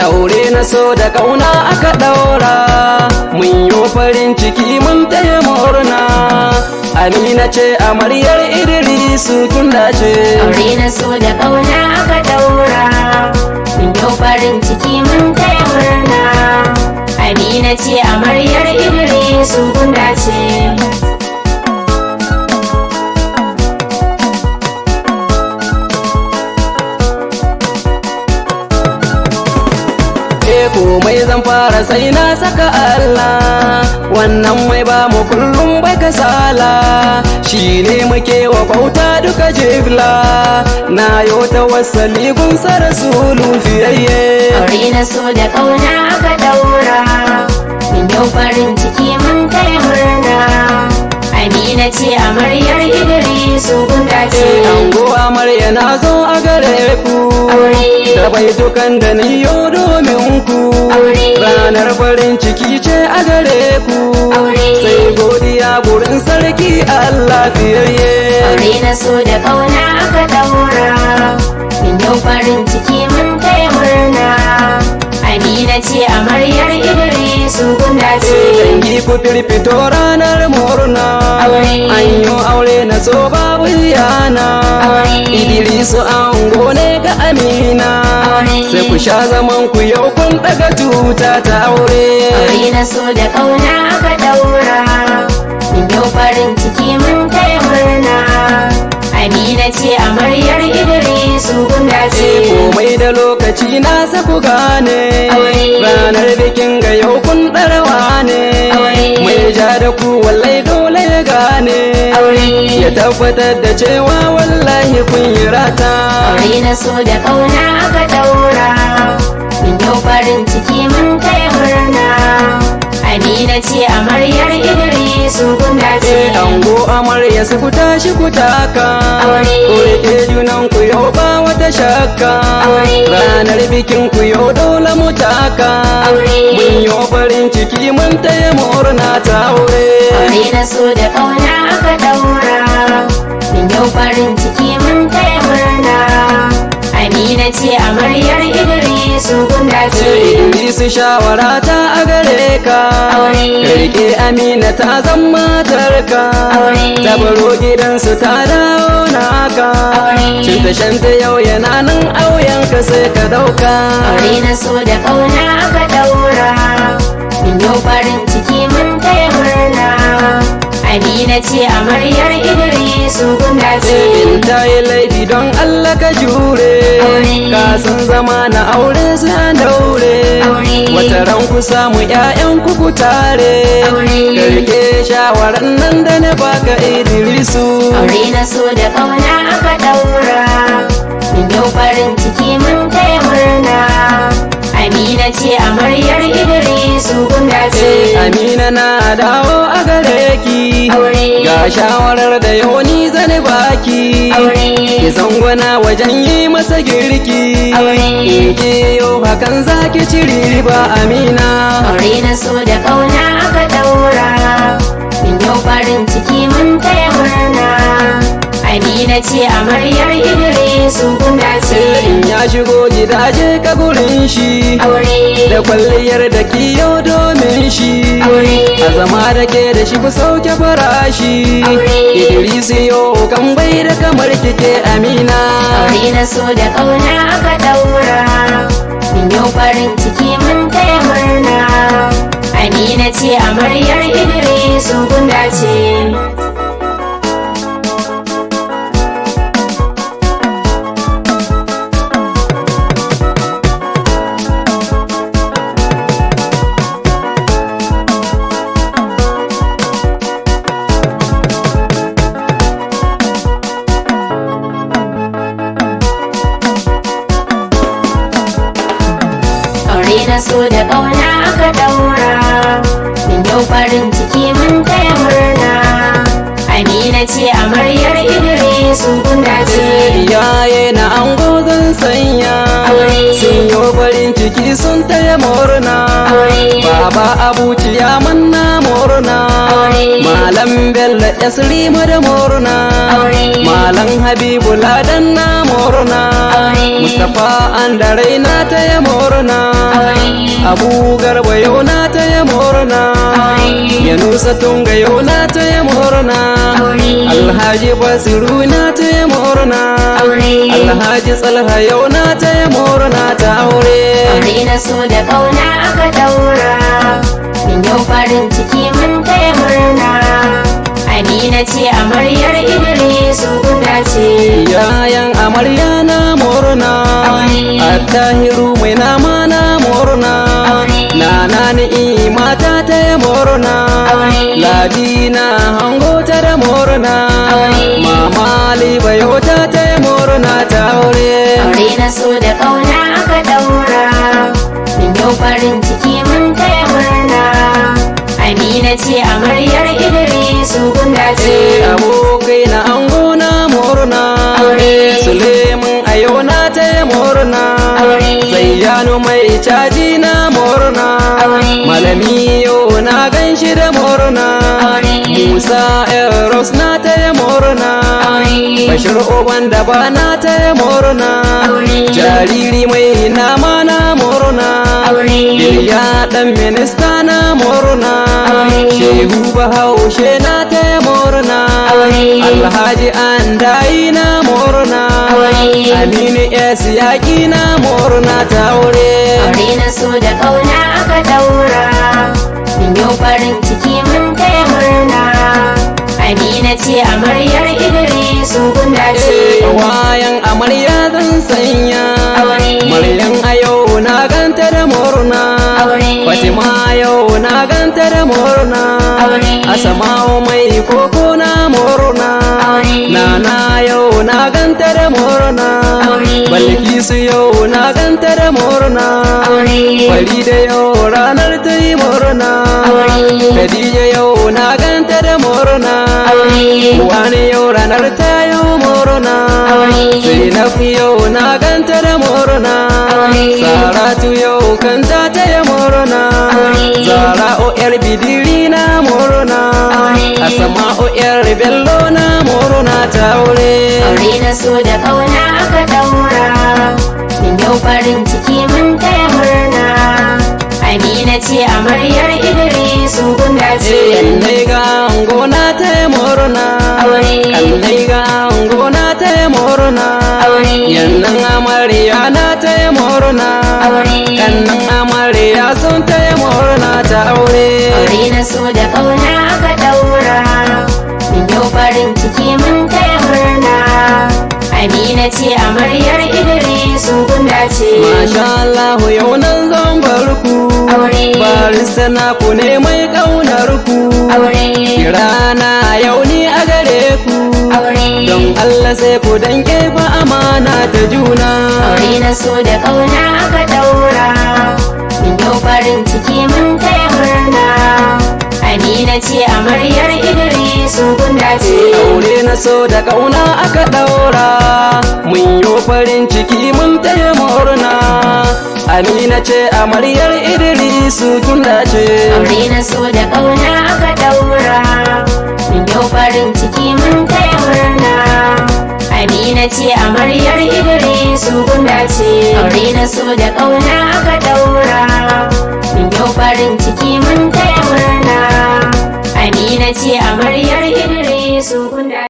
aure na so da kauna aka daura, mun yi farin ciki mun taya murna. Amina ce amaryar Idrisu tun dace. Aure na so da kauna aka daura, mun yi farin ciki mun taya murna. Amina ce amaryar Idrisu tun dace. Komai zan fara sai na saka Allah, wannan mai ba mu kullum bai kasala, shi ne muke wa bauta duka jibla, na yo tawassali gun sa rasulu fiyayye. Aure na so da kauna aka daura, mun yau farin ciki mun kai murna. Amina ce amaryar Idrisu kun dace. Ango amarya na zo a gare ku, da baitukan da ni yo domin ku. Ranar farin ciki ce a gare ku, sai godiya gurin sarki Allah fiyayye. Aure na so da kauna aka daura, mun yau farin ciki mun kai murna. Amina ce amaryar Idrisu kun dace. Dangi ku firfito ranar murna, an yi aure na so babu yana. Idrisu ango ne ga Amina, sai ku sha zaman ku yau kun daga tuta ta aure. Aure na so da kauna aka daura, mun yau farin ciki mun kai murna. Amina ce amaryar Idrisu kun dace. Komai da lokaci na sa ku gane, ranar bikin ga yau kun ɗarawa ne. Mai ja da ku wallahi dole ya gane, ya tabbatar da cewa wallahi kun yi rata. Aure na so da kauna aka daura, mun yau farin ciki mun kai murna. Amina ce amaryar Idrisu kun dace. Ango amarya su ku tashi ku taka, ku rike junan ku yau ba wata shakka. Ranar bikin ku yau dole mu taka, mun yi farin ciki mun taya murna ta aure. Aure na so da kauna aka daura, mun yau farin ciki mun taya murna. Amina ce amaryar Idrisu kun dace. Idrisu shawara ta a gare ka, rike Amina ta zan matarka, ta baro gidansu ta dawo naka. Cinta shanta yau yana nan auyenka sai ka dauka. Aure na so da kauna aka daura, mun yau farin ciki mun taya murna. Amina ce amaryar Idrisu kun dace. In ta yi laifi don Allah ka jure, ka san zama na aure sai an daure. Wata ran ku samu ƴaƴan ku tare, ka rike shawaran nan da na baka Idrisu. Aure na so da kauna aka daura, mun yau farin ciki mun taya murna. Amina ce amaryar Idrisu kun dace. Amina na dawo a gare ki, ga shawarar da yoni zan baki. Ki zangwana wajen yi masa girki, ki yau hakan zaki ci riba Amina. Aure na so da kauna aka daura, mun yau farin ciki mun taya murna. Amina ce amaryar Idrisu kun dace. In ya shigo gidaje ka gurin shi, da kwalliyar da kiyo domin shi. A zama da ke da shi ku sauke farashi, Idrisu yau kan bai da kamar kike Amina. Aure na so da kauna aka daura, mun yau farin ciki mun taya murna. Amina ce amaryar Idrisu kun dace. Aure na so da kauna aka daura, mun yau farin ciki mun taya murna. Amina ce amaryar Idrisu kun dace. Iyaye na ango zan sanya, sun yo farin ciki sun taya murna. Baba Abuciya manna murna. Malam Bello Yaslima da murna. Malam Habibu Ladan na murna. Mustapha Andarai na taya murna. Abu Garba yau na taya murna. Yanusa Tunga yau na taya murna. Alhaji Basiru na taya murna. Alhaji Tsalha yau na taya murna ta aure. Aure na so da ƙauna aka daura, min yau farin ciki mun taya murna. Amina ce amaryar Idrisu guda ce. Yayan amarya na murna. Attahiru mai nama na murna. Nana Ni'ima ta taya murna. Ladina hango ta da murna. Mama Liba yau ta taya murna ta aure. Aure na so da ƙauna aka daura, min yau farin ciki mun taya murna. Amina ce amaryar Idrisu guda ce. Abokai na ango na murna. Suleiman a yau na taya murna. Zayyano mai caji na murna. Malami yau na ganshi da murna. Musa Eros na taya murna. Bashir Oban da ba na taya murna. Jariri mai nama na murna. Biliya dan minista na murna. Shehu Bahaushe na taya murna. Alhaji Andayi na murna. Aminu S yaƙi na murna ta aure. Aure na so da ƙauna aka daura, min yau farin ciki mun taya murna. Amina ce amaryar Idrisu guda ce. Wayan amarya zan sanya. Maryam a yau na ganta da murna. Fatima yau na ganta da murna. Asama'u mai koko na murna. Nana yau na ganta da murna. Balkisu yau na ganta da murna. Farida yau ranar ta yi murna. Khadija yau na ganta da murna. Wani yau ranar ta yi murna. Zainab yau na ganta da murna. Saratu yau kanta ta yi murna. Zara'u yar bidiri na murna. Asama'u yar bello na murna ta aure. Aure na so da ƙauna aka daura, min yau farin ciki mun taya murna. Amina ce amaryar Idrisu guda ce. Kallai ga ango na taya murna. Kallai ga ango na taya murna. Yannan amarya na taya murna. Kannan amarya sun taya murna ta aure. Aure na so da ƙauna aka daura, min yau farin ciki mun taya murna. Amina ce amaryar Idrisu guda ce. Masha Allah yau nan zan barku. Barista na ku ne mai ƙaunar ku. Kirana yau ni a gare ku. Don Allah sai ku danke fa amana ta juna. Aure na so da ƙauna aka daura, min yau farin ciki mun taya murna. Amina ce amaryar Idrisu guda ce. Aure na so da ƙauna aka ɗaura. Mun yi farin ciki mun taya murna. Amina ce amaryar Idrisu guda ce. Aure na so da ƙauna aka daura, min yau farin ciki mun taya murna. Amina ce amaryar Idrisu guda ce. Aure na so da ƙauna aka daura, min yau farin ciki mun taya murna. Amina ce amaryar Idrisu guda